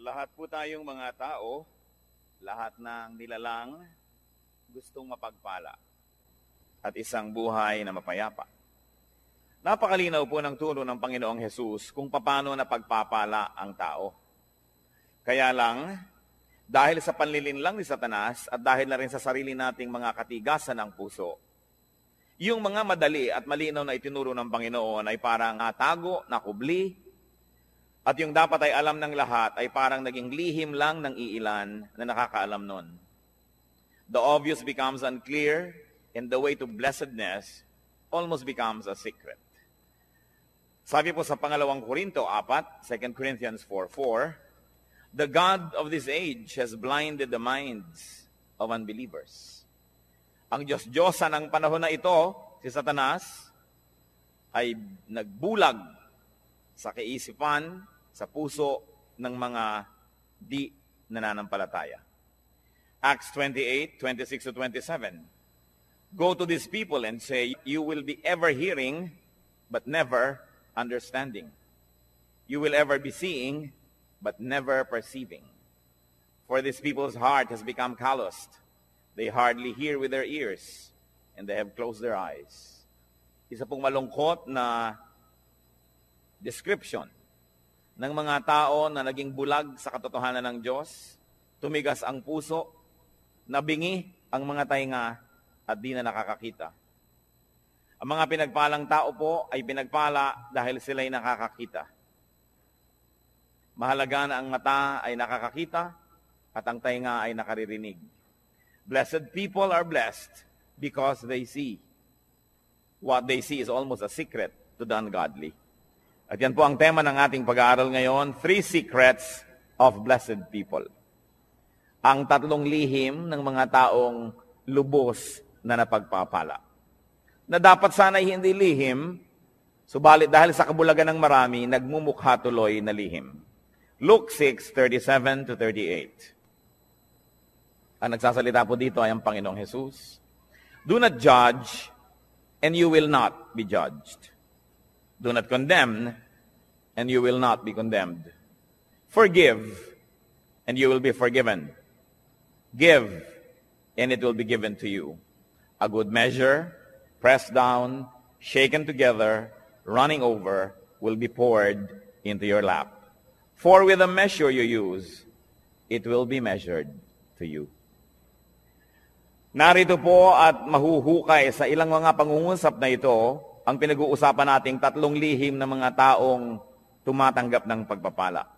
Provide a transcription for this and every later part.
Lahat po tayong mga tao, lahat ng nilalang, gustong mapagpala at isang buhay na mapayapa. Napakalinaw po ng turo ng Panginoong Hesus kung paano napagpapala ang tao. Kaya lang, dahil sa panlilinlang ni Satanas at dahil na rin sa sarili nating mga katigasan ng puso, yung mga madali at malinaw na itinuro ng Panginoon ay parang natago, nakubli, at yung dapat ay alam ng lahat ay parang naging lihim lang ng iilan na nakakaalam nun. The obvious becomes unclear, and the way to blessedness almost becomes a secret. Sabi po sa pangalawang Korinto 4, 2 Corinthians 4:4, the God of this age has blinded the minds of unbelievers. Ang Diyos-Diyosan ng panahon na ito, si Satanas, ay nagbulag sa kaisipan, sa puso ng mga di nananampalataya. Acts 28, 26-27. Go to these people and say, you will be ever hearing, but never understanding. You will ever be seeing, but never perceiving. For these people's heart has become calloused. They hardly hear with their ears, and they have closed their eyes. Isa pong malungkot na description ng mga tao na naging bulag sa katotohanan ng Diyos, tumigas ang puso, nabingi ang mga tainga, at di na nakakakita. Ang mga pinagpalang tao po ay pinagpala dahil sila'y nakakakita. Mahalaga na ang mata ay nakakakita at ang tainga ay nakaririnig. Blessed people are blessed because they see. What they see is almost a secret to the ungodly. At yan po ang tema ng ating pag-aaral ngayon, 3 secrets of blessed people. Ang 3 lihim ng mga taong lubos na napagpapala. Na dapat sana'y hindi lihim, subalit dahil sa kabulagan ng marami, nagmumukha tuloy na lihim. Luke 6:37-38. Ang nagsasalita po dito ay ang Panginoong Hesus. Do not judge, and you will not be judged. Do not condemn, and you will not be condemned. Forgive, and you will be forgiven. Give, and it will be given to you. A good measure, pressed down, shaken together, running over, will be poured into your lap. For with the measure you use, it will be measured to you. Narito po at mahuhukay sa ilang mga pangungusap na ito, ang pinag-uusapan nating 3 lihim ng mga taong tumatanggap ng pagpapala.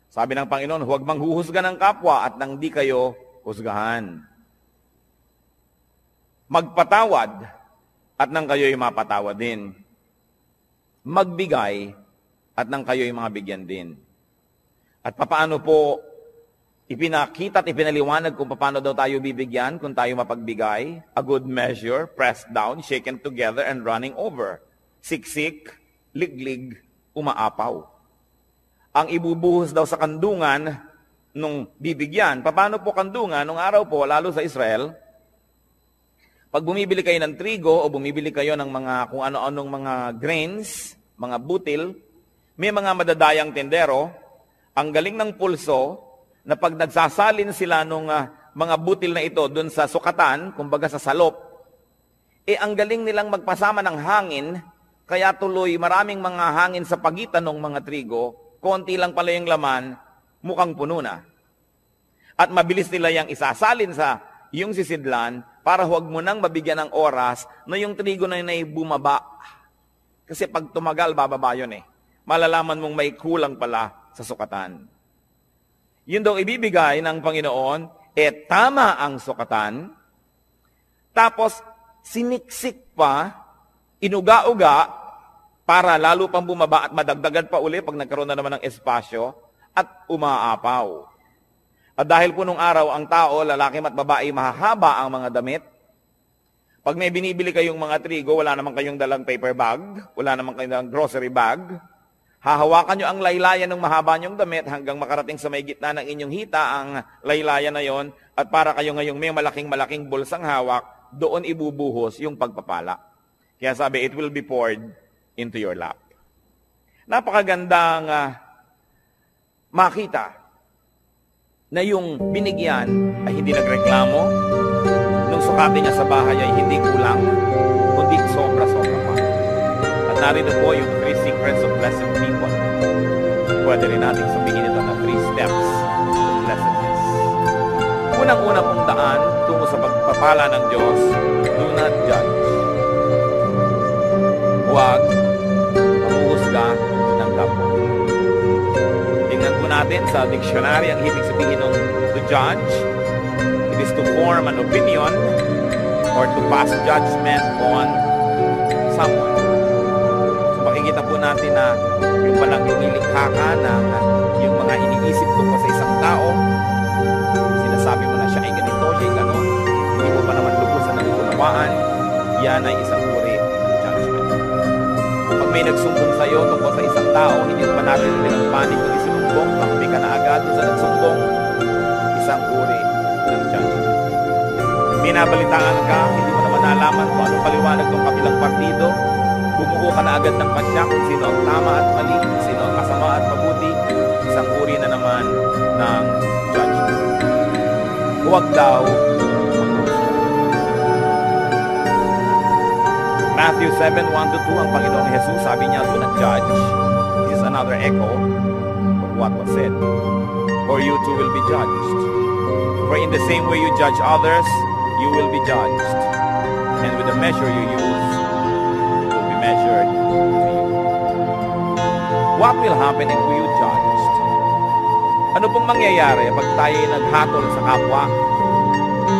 Sabi ng Panginoon, huwag manghuhusga ng kapwa at nang di kayo husgahan. Magpatawad at nang kayo'y mapatawad din. Magbigay at nang kayo'y mabigyan din. At papaano po ipinakita at ipinaliwanag kung paano daw tayo bibigyan kung tayo mapagbigay? A good measure, pressed down, shaken together, and running over. Siksik, liglig, umaapaw. Ang ibubuhos daw sa kandungan nung bibigyan. Paano po kandungan? Nung araw po, lalo sa Israel, pag bumibili kayo ng trigo o bumibili kayo ng mga kung ano-anong mga grains, mga butil, may mga madadayang tendero, ang galing ng pulso, na pag nagsasalin sila nung mga butil na ito dun sa sukatan, kumbaga sa salop, ang galing nilang magpasama ng hangin, kaya tuloy maraming mga hangin sa pagitan ng mga trigo, konti lang pala yung laman, mukhang puno na. At mabilis nila yung isasalin sa yung sisidlan, para huwag mo nang mabigyan ng oras na yung trigo na yun ay bumaba. Kasi pag tumagal, bababa yun Malalaman mong may kulang pala sa sukatan. Yun daw ibibigay ng Panginoon, tama ang sukatan, tapos siniksik pa, inuga-uga, para lalo pang bumaba at madagdagan pa uli pag nagkaroon na naman ng espasyo, at umaapaw. At dahil po nung araw, ang tao, lalaki at babae, mahahaba ang mga damit. Pag may binibili kayong mga trigo, wala naman kayong dalang paper bag, wala naman kayong dalang grocery bag, hahawakan nyo ang laylayan ng mahaba nyong damit hanggang makarating sa may gitna ng inyong hita ang laylayan na yon, at para kayo ngayong may malaking-malaking bulsang hawak, doon ibubuhos yung pagpapala. Kaya sabi, it will be poured into your lap. Napakagandang makita na yung binigyan ay hindi nagreklamo, nung sukatin niya sa bahay ay hindi kulang, kundi sobra-sobra pa. At narito po yung 3 secrets of blessed people. Pwede rin natin sabihin ito na 3 steps of blessedness. Unang-una pong daan tungo sa pagpapala ng Diyos, do not judge. Huwag manghuhusga ng kapwa. Tingnan po natin sa dictionary ang ibig sabihin ng to judge. It is to form an opinion or to pass judgment on someone. So makikita po natin na yung palang lumilikha ka ng yung mga iniisip tungkol sa isang tao, sinasabi mo na siya ay ganito, siya ay ganon, hindi mo pa naman lubusan ng unawaan, yan ay isang uri ng judgment. Pag may nagsumbong sa iyo tungkol sa isang tao, hindi mo pa natin ng panig kung isinumbong, takbi ka na agad sa nagsumbong, isang uri ng judgment. Binabalitaan ka, hindi mo naman nalaman kung anong paliwanag ng kabilang partido, bumuo ka na agad ng pasya kung sino ang tama at mali, sino ang masama at mabuti, isang uri na naman ng judgment. Huwag daw manghusga. Matthew 7:1-2, ang Panginoong Jesus, sabi niya, do not judge. This is another echo of what was said. For you too will be judged. For in the same way you judge others, you will be judged. And with the measure you use, it will be measured to you. What will happen if you judged? Ano pong mangyayari pag tayo naghatol sa kapwa?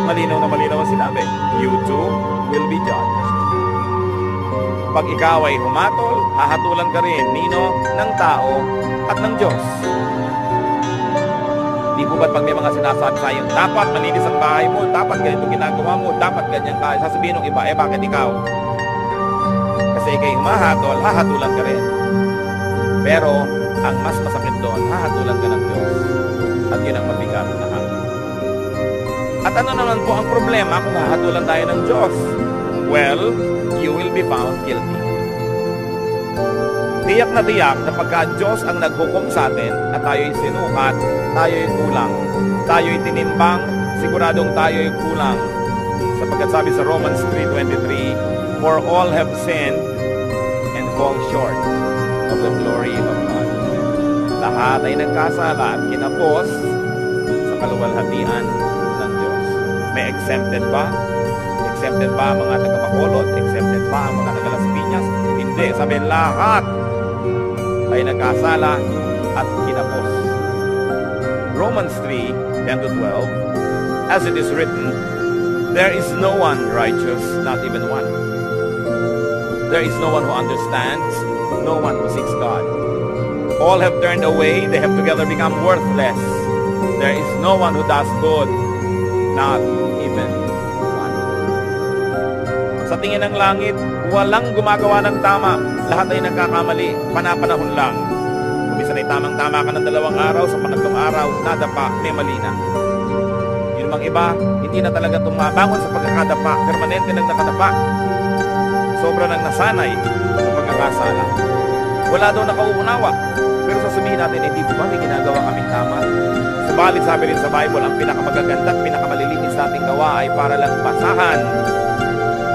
Malinaw ang sinabi. You too will be judged. Pag ikaw ay humatol, hahatulan ka rin nino ng tao at ng Diyos. Di po ba't pag may mga sinasabi sa iyo, dapat malinis ang bahay mo, dapat ganito ginagawa mo, dapat ganyan ka, sasabihin ng iba, bakit ikaw? Kasi ikay humahatol, hahatulan ka rin. Pero, ang mas masakit doon, hahatulan ka ng Diyos. At yun ang mabigat na lahat. At ano naman po ang problema kung hahatulan tayo ng Diyos? Well, you will be found guilty. Tiyak na tiyak na pagka Diyos ang naghukom sa atin at tayo'y sinukat, tayo'y kulang, tayo'y tinimbang, siguradong tayo'y kulang. Sapagkat sabi sa Romans 3:23, for all have sinned and fall short of the glory of God. Lahat ay nagkasala at kinapos sa kaluwalhatian ng Diyos. May exempted ba? Exempted ba ang mga taga-Bacolod? Exempted ba ang mga taga-Las Piñas? Hindi. Sabi, lahat ay nagkasala at kinapos. Romans 3:10-12, as it is written, there is no one righteous, not even one. There is no one who understands, no one who seeks God. All have turned away, they have together become worthless. There is no one who does good, not even one. Sa tingin ng langit, walang gumagawa ng tama. Lahat ay nagkakamali, panapanahon lang. Kung minsan ay tamang-tama ka ng 2 araw, sa pangatlong araw, nadapa, may mali na. Yung mga iba, hindi na talaga tumabangon sa pagkakadapa, permanente nang nakadapa. Sobra nang nasanay sa pagkakasala. Wala daw nakauunawa. Pero sasabihin natin, hindi po ba may ginagawa kaming tama? Subalit sabi rin sa Bible, ang pinakamagaganda at pinakamalilinis nating gawa ay para lang basahan.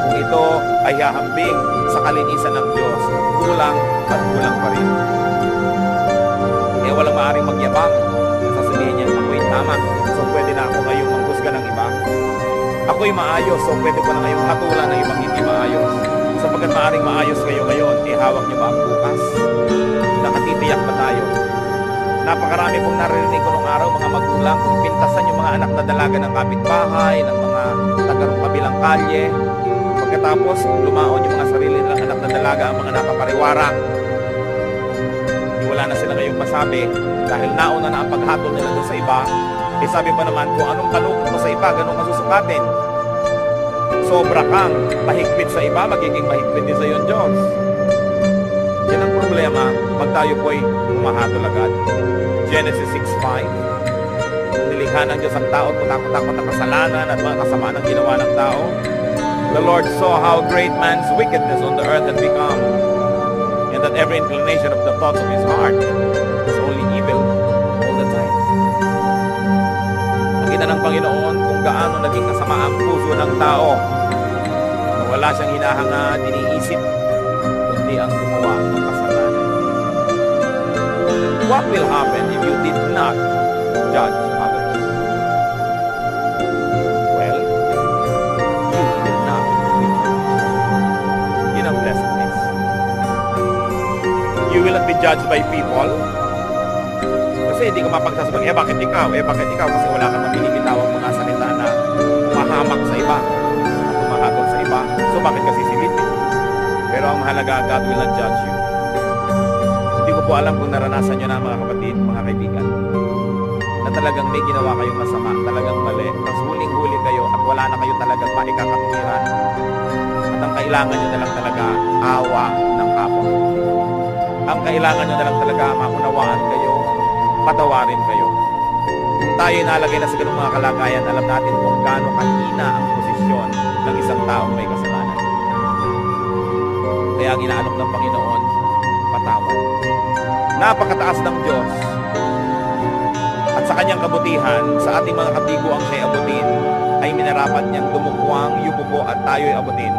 Kung ito ay hahambing sa kalinisan ng Diyos, kulang at kulang pa rin. Walang maaaring magyabang. Sasabihin niya, ako'y tama, so pwede na ako ngayong manghusga ng iba. Ako'y maayos, so pwede ko na ngayong hatulan ng ibang hindi maayos. Sapagkat maaaring maayos kayo ngayon, hawak niyo ba ang bukas? Nakatitiyak ba tayo? Napakarami pong narinig ko nung araw, mga magulang, kung pintasan yung mga anak na dalaga ng kapitbahay, ng mga tagarong kabilang kalye. Pagkatapos, lumaon yung mga sarili nilang anak na dalaga, ang mga nakapariwara. Wala na sila ngayong masabi dahil nauna na ang paghatol nila doon sa iba. Sabi pa naman, kung anong panukot mo sa iba, ganun ka susukatin. Sobra kang mahigpit sa iba, magiging mahigpit din sa iyo ang Diyos. Yan ang problema pag tayo po'y humahatol agad. Genesis 6:5, nilikha ng Diyos ang tao, kutakot-takot ang kasalanan at mga kasamaan ang ginawa ng tao. The Lord saw how great man's wickedness on the earth had become, and that every inclination of the thoughts of his heart is only evil all the time. paano naging kasama ang puso ng tao na wala siyang hinahangad, iniisip, kundi ang gumawa ng kasalanan. What will happen if you did not judge others? Well, you did not be judged. Yun ang blessedness. You will not be judged by people. Kasi hindi ka mapagsasabi, bakit ikaw? Bakit ikaw? Kasi wala kang mapinibitawang mga salita na mahamak sa iba at tumahagot sa iba. So bakit kasi silipin? Pero ang mahalaga, God will not judge you. Hindi ko po alam kung naranasan nyo na mga kapatid, mga kaibigan, na talagang may ginawa kayong masama, talagang mali, tapos huling-huli kayo at wala na kayo talagang maikakatuwiran. At ang kailangan nyo na lang talaga, awa ng kapwa. Ang kailangan nyo na lang talaga, maunawaan kayo, patawarin kayo. Kung tayo nalagay na sa ganung mga kalagayan, alam natin kung gaano kahina ang posisyon ng isang taong may kasalanan. Kaya ang inaalok ng Panginoon, patawad. Napakataas ng Diyos. At sa kanyang kabutihan, sa ating mga kabiguang siya'y abutin, ay minarapat niyang dumukwang, yubuko at tayo'y abutin.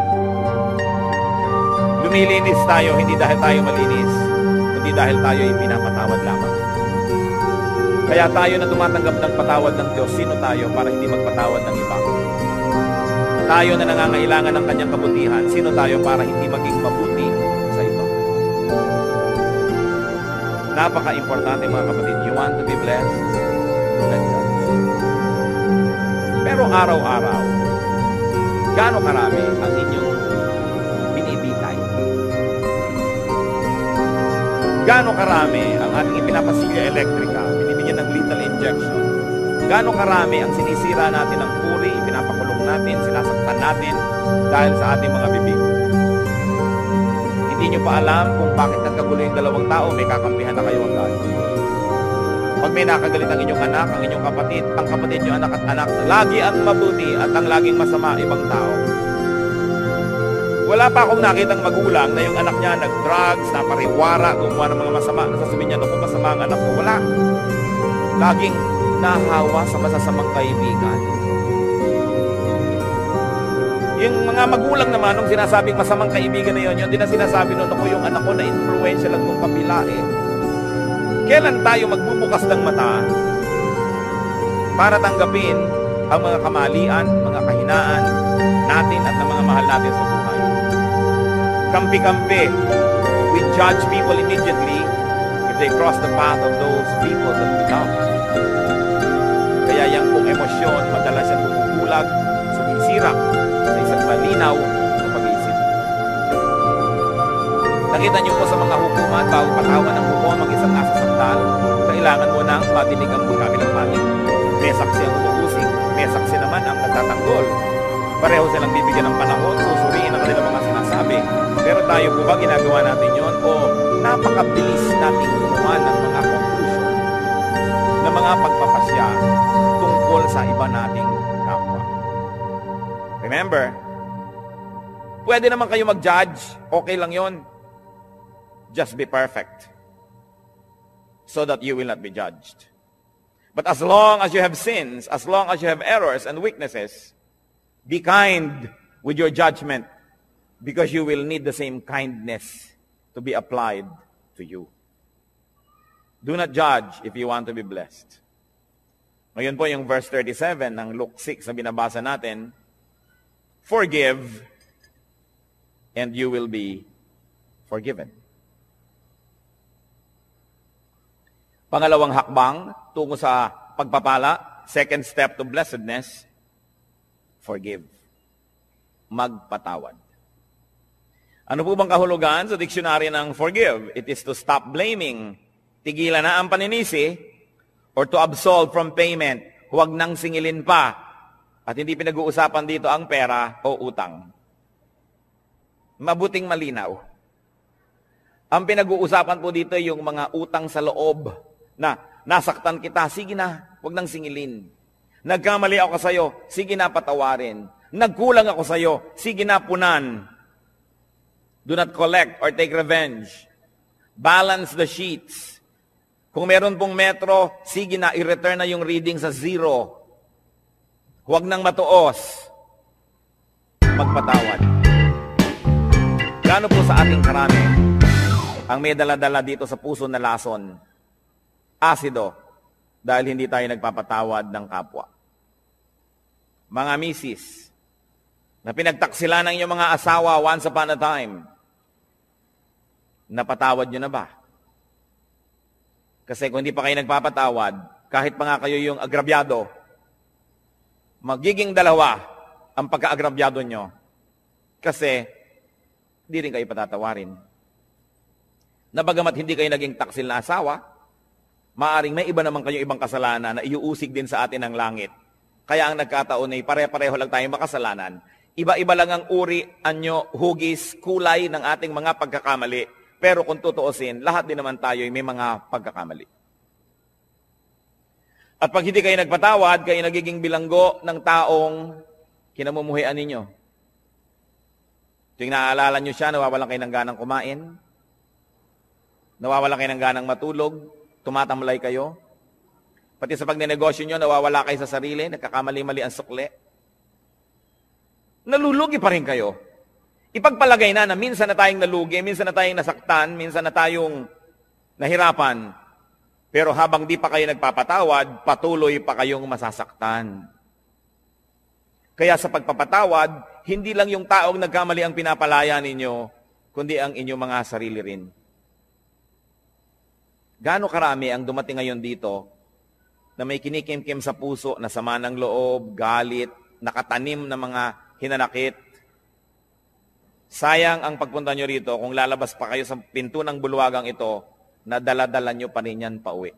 Lumilinis tayo, hindi dahil tayo malinis, kundi dahil tayo'y pinapatawad lamang. Kaya tayo na tumatanggap ng patawad ng Diyos, sino tayo para hindi magpatawad ng iba? Tayo na nangangailangan ng kanyang kabutihan, sino tayo para hindi maging mabuti sa iba? Napaka-importante mga kapatid. You want to be blessed? Let God. Pero araw-araw, gaano karami ang inyong binibitay? Gaano karami ang ating ipinapasilya elektrika, binibigyan ng lethal injection? Gaano karami ang sinisira natin ng puri, ipinapakulong natin, sinasaktan natin dahil sa ating mga bibig? Hindi nyo pa alam kung bakit nagkagulo yung dalawang tao, may kakampihan na kayo agad. Pag may nakagalit ang inyong anak, ang inyong kapatid, ang kapatid nyo, anak at anak, lagi ang mabuti at ang laging masama ibang tao. Wala pa akong nakitang magulang na yung anak niya nag-drugs, napariwara, gumawa ng mga masama, nasasabihin niya, naku, masama ang anak ko. Wala. Laging nahawa sa masasamang kaibigan. Yung mga magulang naman, nung sinasabing masamang kaibigan na yun, yun din na sinasabi nun, ako yung anak ko na influensya lang itong kapila eh. Kailan tayo magbubukas ng mata para tanggapin ang mga kamalian, mga kahinaan natin at ng mga mahal natin sa buhay? Kampi-kampi. We judge people immediately if they cross the path of those people that we love. Kaya yung pong emosyon, madalas yan bumubulag, sumisira sa isang malinaw na pag-iisip. Nakita niyo po sa mga hukuman, bago patawan ng hukuman mag-isang nasasaktan, kailangan mo nang matinig ang magkabilang panig. May saksi ang umuusig, may saksi naman ang nagtatanggol. Pareho silang bibigyan ng panahon, susuriin ang kanilang mga sinasabi. Pero tayo po ba ginagawa natin yon o napakabilis nating gumawa ng mga conclusion, ng mga pagpapasya tungkol sa iba nating kapwa? Remember, pwede naman kayo mag-judge, okay lang yon. Just be perfect so that you will not be judged. But as long as you have sins, as long as you have errors and weaknesses, be kind with your judgment because you will need the same kindness to be applied to you. Do not judge if you want to be blessed. Ngayon po yung verse 37 ng Luke 6 na binabasa natin, forgive and you will be forgiven. Pangalawang hakbang tungo sa pagpapala, second step to blessedness, forgive. Magpatawad. Ano po bang kahulugan sa diksyonaryo ng forgive? It is to stop blaming. Tigilan na ang paninisi or to absolve from payment. Huwag nang singilin pa. At hindi pinag-uusapan dito ang pera o utang. Mabuting malinaw. Ang pinag-uusapan po dito yung mga utang sa loob na nasaktan kita, sige na, huwag nang singilin. Nagkamali ako sa'yo, sige na patawarin. Nagkulang ako sa'yo, sige na punan. Do not collect or take revenge. Balance the sheets. Kung meron pong metro, sige na, i-return na yung reading sa 0. Huwag nang matuos. Magpatawad. Gaano po sa ating karami ang may dala-dala dito sa puso na lason? Asido. Dahil hindi tayo nagpapatawad ng kapwa. Mga misis, na pinagtaksila ng inyong mga asawa once upon a time, napatawad nyo na ba? Kasi kung hindi pa kayo nagpapatawad, kahit pa nga kayo yung agrabyado, magiging dalawa ang pagka-agrabyado nyo. Kasi, hindi rin kayo patatawarin. Na bagamat hindi kayo naging taksil na asawa, maaring may iba naman kayong ibang kasalanan na iuusig din sa atin ng langit. Kaya ang nagkataon ay pare-pareho lang tayong makasalanan. Iba-iba lang ang uri, anyo, hugis, kulay ng ating mga pagkakamali. Pero kung tutuusin, lahat din naman tayo ay may mga pagkakamali. At pag hindi kayo nagpatawad, kayo nagiging bilanggo ng taong kinamumuhian ninyo. Tuwing naaalala nyo siya, nawawalan kayo ng ganang kumain, nawawalan kayo ng ganang matulog, tumatamlay kayo. Pati sa pagnenegosyo nyo, nawawala kayo sa sarili, nagkakamali-mali ang sukli. Nalulugi pa rin kayo. Ipagpalagay na minsan na tayong nalugi, minsan na tayong nasaktan, minsan na tayong nahirapan. Pero habang di pa kayo nagpapatawad, patuloy pa kayong masasaktan. Kaya sa pagpapatawad, hindi lang yung taong nagkamali ang pinapalaya ninyo, kundi ang inyong mga sarili rin. Gaano karami ang dumating ngayon dito na may kinikim-kim sa puso na sama ng loob, galit, nakatanim na mga hinanakit. Sayang ang pagpunta nyo rito kung lalabas pa kayo sa pinto ng bulwagang ito na dala-dala nyo pa rin yan pauwi.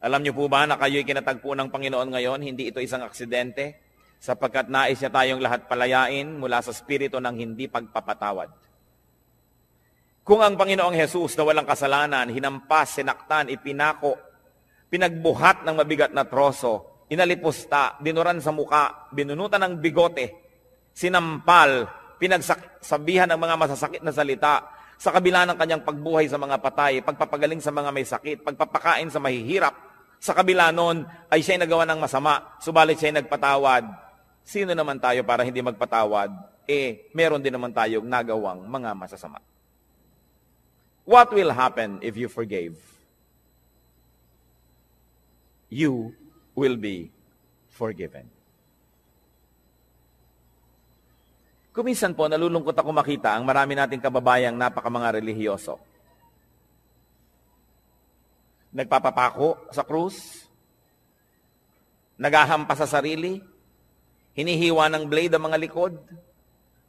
Alam nyo po ba na kayo'y kinatagpo ng Panginoon ngayon? Hindi ito isang aksidente sapagkat nais niya tayong lahat palayain mula sa spirito ng hindi pagpapatawad. Kung ang Panginoong Jesus na walang kasalanan, hinampas, sinaktan, ipinako, pinagbuhat ng mabigat na troso, inalipusta, dinuran sa muka, binunutan ng bigote, sinampal, pinagsabihan ng mga masasakit na salita, sa kabila ng kanyang pagbuhay sa mga patay, pagpapagaling sa mga may sakit, pagpapakain sa mahihirap, sa kabila nun ay siya'y nagawa ng masama, subalit siya'y nagpatawad. Sino naman tayo para hindi magpatawad? Meron din naman tayong nagawang mga masasama. What will happen if you forgave? You will be forgiven. Kuminsan po, nalulungkot ako makita ang marami nating kababayang napakamanga relihiyoso. Nagpapapako sa krus, naghahampas sa sarili, hinihiwa ng blade ang mga likod,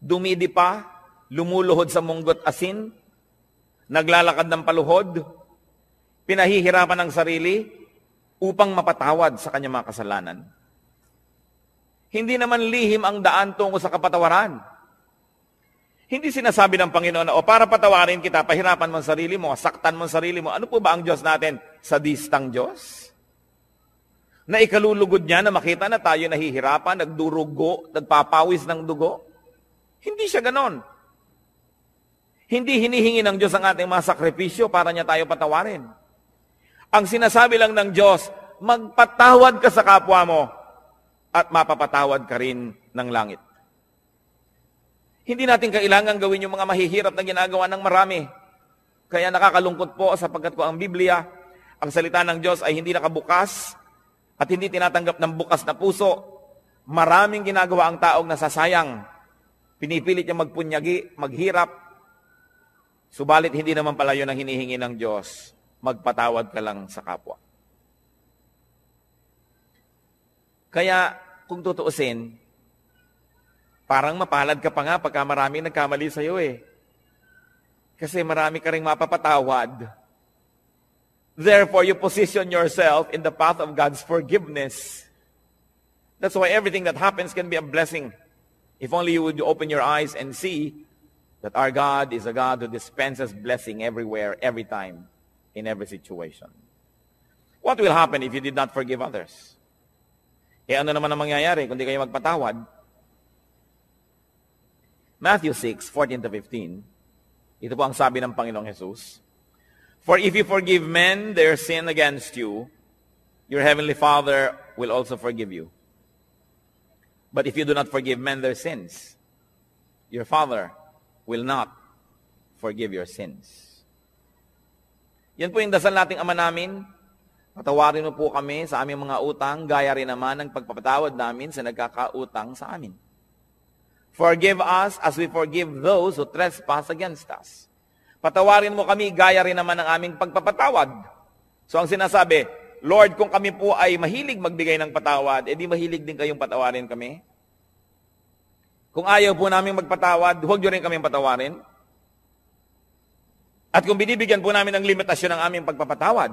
dumidi pa, lumuluhod sa munggot asin, naglalakad ng paluhod, pinahihirapan ng sarili upang mapatawad sa kanyang mga kasalanan. Hindi naman lihim ang daan tungo sa kapatawaran. Hindi sinasabi ng Panginoon na, para patawarin kita, pahirapan mo ang sarili mo, saktan mo ang sarili mo. Ano po ba ang Diyos natin? Sadistang Diyos? Na ikalulugod niya na makita na tayo nahihirapan, nagdurugo, nagpapawis ng dugo? Hindi siya ganon. Hindi hinihingi ng Diyos ang ating mga sakripisyo para niya tayo patawarin. Ang sinasabi lang ng Diyos, magpatawad ka sa kapwa mo at mapapatawad ka rin ng langit. Hindi natin kailangan gawin yung mga mahihirap na ginagawa ng marami. Kaya nakakalungkot po sapagkat ko ang Biblia, ang salita ng Diyos ay hindi nakabukas at hindi tinatanggap ng bukas na puso. Maraming ginagawa ang taong nasasayang. Pinipilit niya magpunyagi, maghirap. Subalit hindi naman pala yun ang hinihingi ng Diyos. Magpatawad ka lang sa kapwa. Kaya kung tutuusin, parang mapalad ka pa nga pagka maraming nagkamali sa'yo Kasi marami ka ring mapapatawad. Therefore, you position yourself in the path of God's forgiveness. That's why everything that happens can be a blessing. If only you would open your eyes and see that our God is a God who dispenses blessing everywhere, every time, in every situation. What will happen if you did not forgive others? Ano naman ang mangyayari kung di kayo magpatawad? Matthew 6:14-15. Ito po ang sabi ng Panginoong Jesus. For if you forgive men their sin against you, your heavenly Father will also forgive you. But if you do not forgive men their sins, your Father will not forgive your sins. Yan po yung dasal nating Ama namin. Patawarin mo po kami sa aming mga utang, gaya rin naman ng pagpapatawad namin sa nagkakautang sa amin. Forgive us as we forgive those who trespass against us. Patawarin mo kami, gaya rin naman ng aming pagpapatawad. So ang sinasabi, Lord, kung kami po ay mahilig magbigay ng patawad, edi mahilig din kayong patawarin kami. Kung ayaw po namin magpatawad, huwag nyo rin kaming patawarin. At kung binibigyan po namin ng limitasyon ng aming pagpapatawad,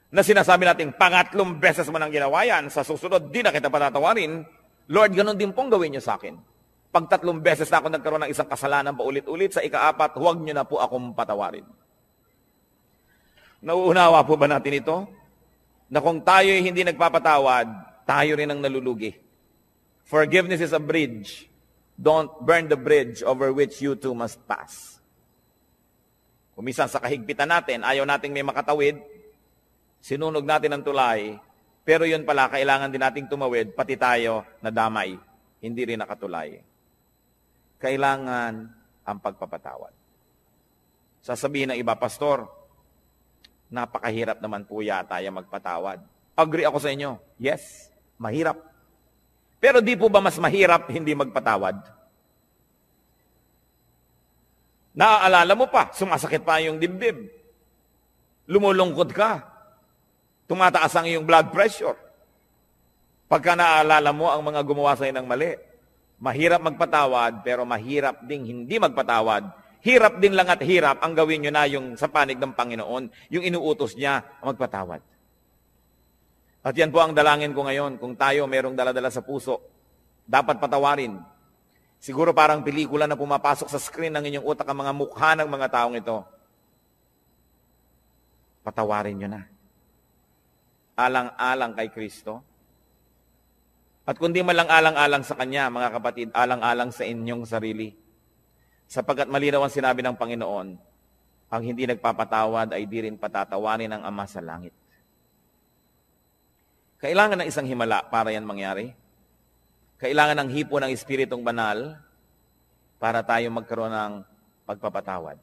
na sinasabi natin, pangatlong beses mo nang ginawa yan, sa susunod, di na kita patatawarin, Lord, ganun din pong gawin nyo sa akin. Pag 3 beses na ako nagkaroon ng isang kasalanan paulit-ulit, sa ika-4, huwag nyo na po akong patawarin. Nauunawa po ba natin ito? Na kung tayo hindi nagpapatawad, tayo rin ang nalulugi. Forgiveness is a bridge. Don't burn the bridge over which you too must pass. Kumisan sa kahigpitan natin, ayaw nating may makatawid, sinunog natin ang tulay, pero yun pala, kailangan din nating tumawid, pati tayo na damay, hindi rin nakatulay. Kailangan ang pagpapatawad. Sasabihin ng iba, Pastor, napakahirap naman po yata yung magpatawad. Agree ako sa inyo. Yes, mahirap. Pero di po ba mas mahirap hindi magpatawad? Naaalala mo pa, sumasakit pa yung dibdib. Lumulungkot ka. Tumataas ang iyong blood pressure. Pagka naaalala mo ang mga gumawa sa'yo ng mali. Mahirap magpatawad, pero mahirap ding hindi magpatawad. Hirap din lang at hirap ang gawin nyo na yung sa panig ng Panginoon, yung inuutos niya magpatawad. At yan po ang dalangin ko ngayon, kung tayo merong daladala sa puso, dapat patawarin. Siguro parang pelikula na pumapasok sa screen ng inyong utak ang mga mukha ng mga taong ito. Patawarin nyo na. Alang-alang kay Kristo. At kundi malang alang-alang sa Kanya, mga kapatid, alang-alang sa inyong sarili. Sapagkat malinaw ang sinabi ng Panginoon, ang hindi nagpapatawad ay di rin patatawarin ng Ama sa langit. Kailangan ng isang himala para yan mangyari. Kailangan ng hipo ng Espiritong Banal para tayo magkaroon ng pagpapatawad.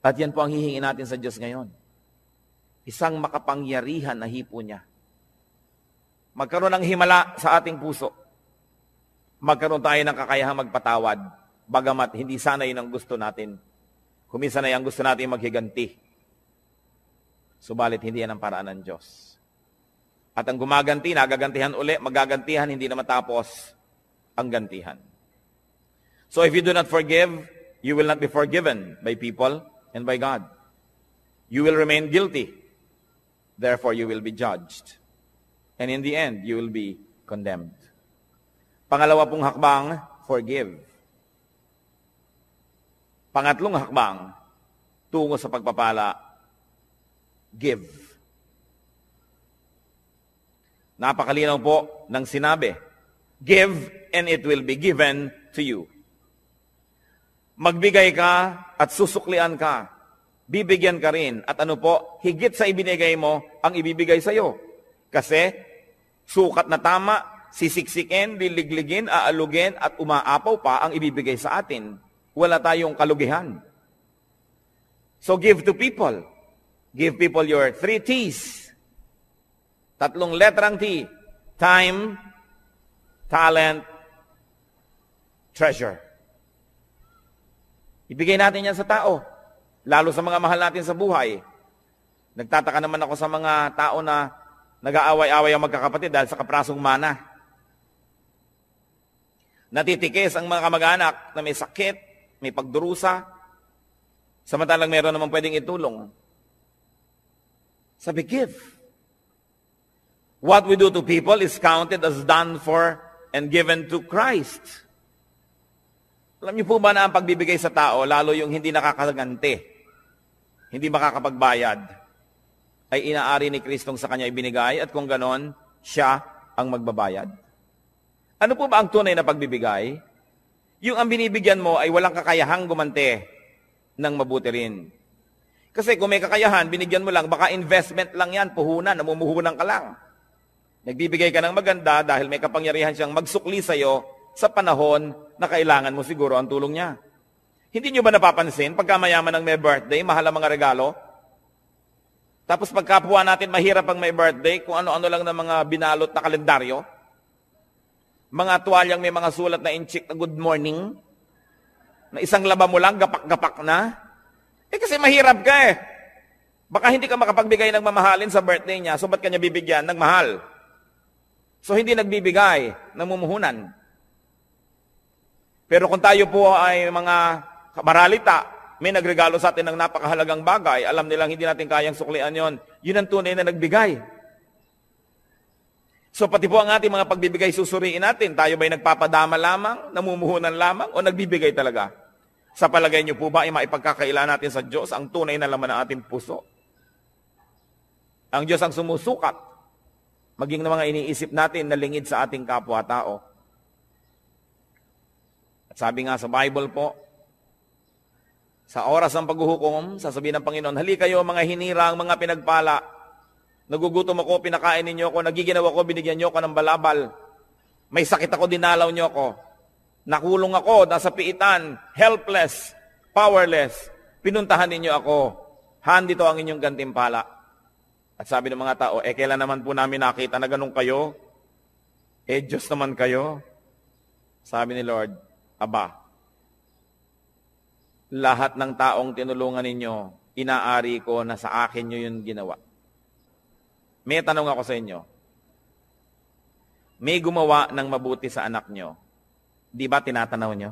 At yan po ang hihingin natin sa Diyos ngayon. Isang makapangyarihan na hipo niya. Magkaroon ng himala sa ating puso. Magkaroon tayo ng kakayahang magpatawad, bagamat hindi sana yun ang gusto natin. Kuminsan ay ang gusto natin maghiganti. Subalit hindi yan ang paraan ng Diyos. At ang gumaganti, nagagantihan uli, magagantihan, hindi na matapos ang gantihan. So if you do not forgive, you will not be forgiven by people and by God. You will remain guilty. Therefore, you will be judged. And in the end, you will be condemned. Pangalawa pong hakbang, forgive. Pangatlong hakbang, tungo sa pagpapala, give. Napakalinaw po ng sinabi, give and it will be given to you. Magbigay ka at susuklian ka. Bibigyan ka rin. At ano po, higit sa ibinigay mo ang ibibigay sa iyo. Kasi sukat na tama, sisiksikin, liligligin, aalugin at umaapaw pa ang ibibigay sa atin. Wala tayong kalugihan. So give to people. Give people your 3 T's. 3 letrang T. Time, talent, treasure. Ibigay natin yan sa tao. Lalo sa mga mahal natin sa buhay. Nagtataka naman ako sa mga tao na nag-aaway-away ang magkakapatid dahil sa kaprasong mana. Natitikis ang mga kamag-anak na may sakit, may pagdurusa, samantalang meron naman pwedeng itulong. Sabi, give. What we do to people is counted as done for and given to Christ. Alam niyo po ba na ang pagbibigay sa tao, lalo yung hindi nakakaganti, hindi makakapagbayad, ay inaari ni Kristong sa kanya ibinigay at kung ganon, siya ang magbabayad? Ano po ba ang tunay na pagbibigay? Yung ang binibigyan mo ay walang kakayahang gumante ng mabuti rin. Kasi kung may kakayahan, binigyan mo lang, baka investment lang yan, puhunan, namumuhunan ka lang. Nagbibigay ka ng maganda dahil may kapangyarihan siyang magsukli sa'yo sa panahon na kailangan mo siguro ang tulong niya. Hindi nyo ba napapansin, pagka mayaman ang may birthday, mahal ang mga regalo? Tapos pagkapwa natin, mahirap ang may birthday, kung ano-ano lang ng mga binalot na kalendaryo. Mga tuwalyang may mga sulat na inchik na good morning, na isang laba mo lang, gapak-gapak na. Kasi mahirap ka eh. Baka hindi ka makapagbigay ng mamahalin sa birthday niya, so ba't kanya bibigyan ng mahal? So hindi nagbibigay ng mumuhunan. Pero kung tayo po ay mga maralita, may nagregalo sa atin ng napakahalagang bagay, alam nilang hindi natin kayang suklian yon. Yun ang tunay na nagbigay. So pati po ang ating mga pagbibigay susuriin natin. Tayo ba'y nagpapadama lamang, namumuhunan lamang, o nagbibigay talaga? Sa palagay niyo po ba ay maipagkakaila natin sa Diyos ang tunay na laman ng ating puso? Ang Diyos ang sumusukat, maging ng mga iniisip natin na lingid sa ating kapwa-tao. At sabi nga sa Bible po, sa oras ng paghuhukom, sasabihin ng Panginoon, hali kayo mga hinirang, mga pinagpala. Nagugutom ako, pinakain ninyo ako, nagiginaw ako, binigyan niyo ako ng balabal. May sakit ako, dinalaw niyo ako. Nakulong ako, nasa piitan, helpless, powerless. Pinuntahan ninyo ako. Handito ang inyong gantimpala. At sabi ng mga tao, kailan naman po namin nakita na ganun kayo? Diyos naman kayo. Sabi ni Lord, Aba, lahat ng taong tinulungan ninyo, inaari ko na sa akin nyo yun ginawa. May tanong ako sa inyo. May gumawa ng mabuti sa anak nyo. Di ba tinatanaw nyo?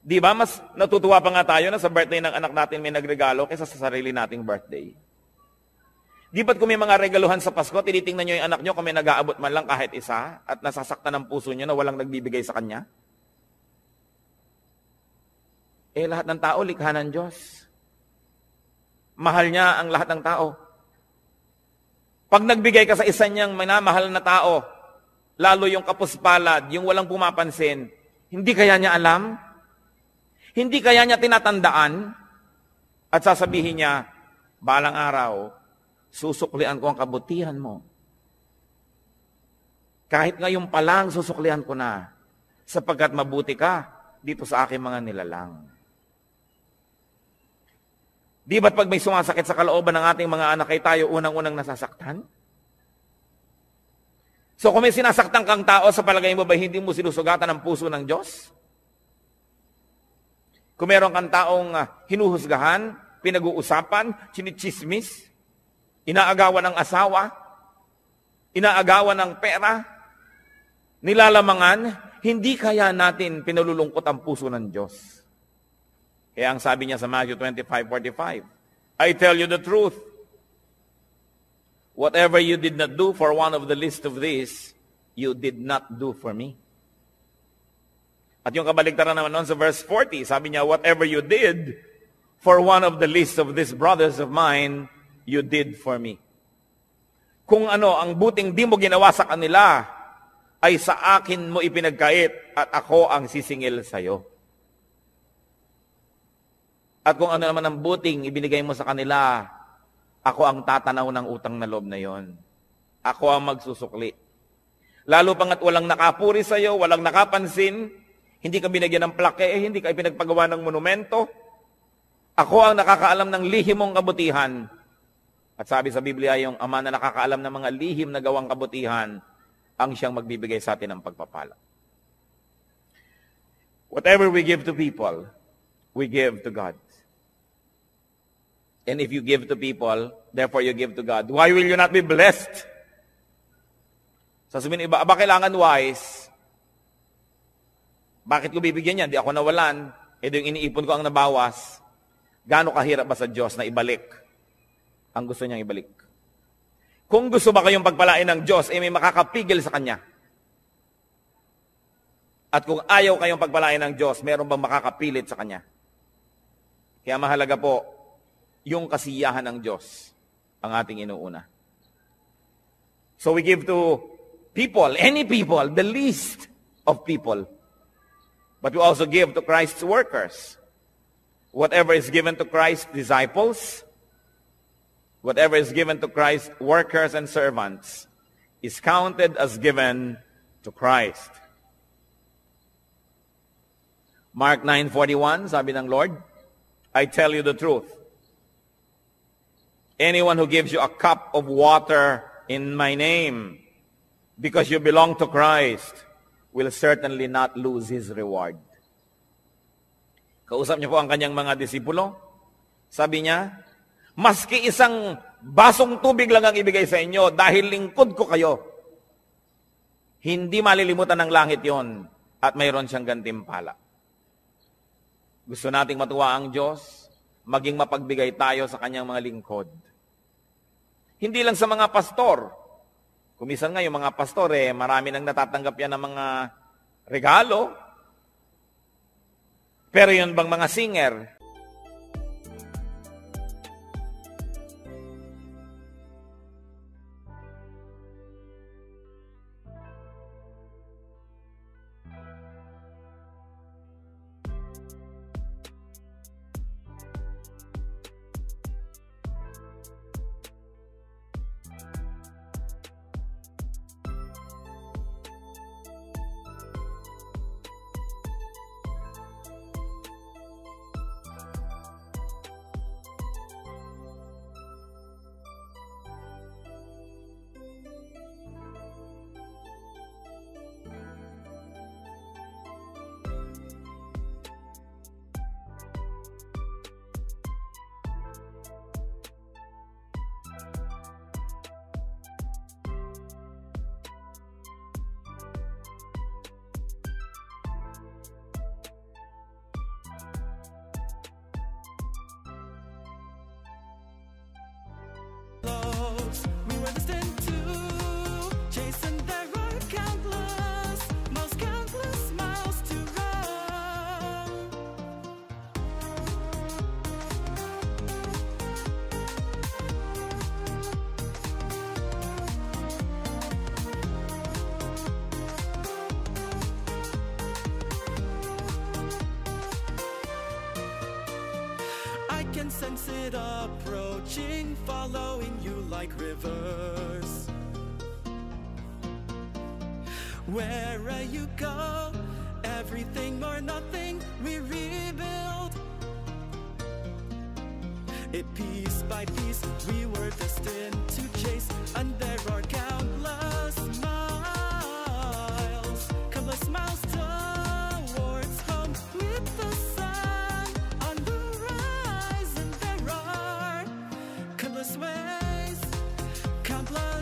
Di ba mas natutuwa pa nga tayo na sa birthday ng anak natin may nagregalo kaysa sa sarili nating birthday? Di ba't kung may mga regaluhan sa Pasko, tinitingnan nyo yung anak nyo kung may nag-aabot man lang kahit isa at nasasaktan ng puso nyo na walang nagbibigay sa kanya? Lahat ng tao, likha ng Diyos. Mahal niya ang lahat ng tao. Pag nagbigay ka sa isa niyang minamahal na tao, lalo yung kapuspalad, yung walang pumapansin, hindi kaya niya alam? Hindi kaya niya tinatandaan? At sasabihin niya, balang araw, susuklian ko ang kabutihan mo. Kahit ngayon pa lang, susuklian ko na, sapagkat mabuti ka dito sa aking mga nilalang. Di ba't pag may sumasakit sa kalooban ng ating mga anak, ay tayo unang-unang nasasaktan? So kung may sinasaktan kang tao, sa palagay mo ba hindi mo sinusugatan ang puso ng Diyos? Kung meron kang taong hinuhusgahan, pinag-uusapan, chinichismis, inaagawan ng asawa, inaagawan ng pera, nilalamangan, hindi kaya natin pinalulungkot ang puso ng Diyos. Kaya ang sabi niya sa Matthew 25:45, I tell you the truth. Whatever you did not do for one of the least of these, you did not do for me. At yung kabaligtaran naman noon sa verse 40, sabi niya, whatever you did for one of the least of these brothers of mine, you did for me. Kung ano, ang buting di mo ginawa sa kanila, ay sa akin mo ipinagkait at ako ang sisingil sa iyo. At kung ano naman ang buting ibinigay mo sa kanila, ako ang tatanaw ng utang na loob na yon. Ako ang magsusukli. Lalo pangat walang nakapuri sa iyo, walang nakapansin, hindi ka binigyan ng plaque, hindi ka ipinagpagawa ng monumento. Ako ang nakakaalam ng lihim mong kabutihan. At sabi sa Biblia, yung ama na nakakaalam ng mga lihim na gawang kabutihan, ang siyang magbibigay sa atin ng pagpapala. Whatever we give to people, we give to God. And if you give to people, therefore you give to God, why will you not be blessed? Sasabihin iba, aba kailangan wise. Bakit ko bibigyan yan? Di ako nawalan. Yung iniipon ko ang nabawas. Gaano kahirap ba sa Diyos na ibalik ang gusto niyang ibalik? Kung gusto ba kayong pagpalain ng Diyos, may makakapigil sa Kanya. At kung ayaw kayong pagpalain ng Diyos, meron bang makakapilit sa Kanya? Kaya mahalaga po, yung kasiyahan ng Diyos ang ating inuuna. So we give to people, any people, the least of people. But we also give to Christ's workers. Whatever is given to Christ's disciples, whatever is given to Christ, workers and servants, is counted as given to Christ. Mark 9:41, sabi ng Lord, I tell you the truth. Anyone who gives you a cup of water in my name, because you belong to Christ, will certainly not lose his reward. Kausap niya po ang kanyang mga disipulo. Sabi niya, maski isang basong tubig lang ang ibigay sa inyo dahil lingkod ko kayo, hindi malilimutan ng langit yon at mayroon siyang gantimpala. Gusto nating matuwa ang Diyos, maging mapagbigay tayo sa kanyang mga lingkod. Hindi lang sa mga pastor. Kumisan nga yung mga pastor, marami nang natatanggap yan ng mga regalo. Pero yun bang mga singer? We were destined to chase, and there are countless, most countless miles to run. I can sense it approaching, following you like rivers. Wherever you go, everything or nothing, we rebuild. It piece by piece, we were destined to chase, and there are countless miles towards home with the sun on the rise, and there are countless ways, countless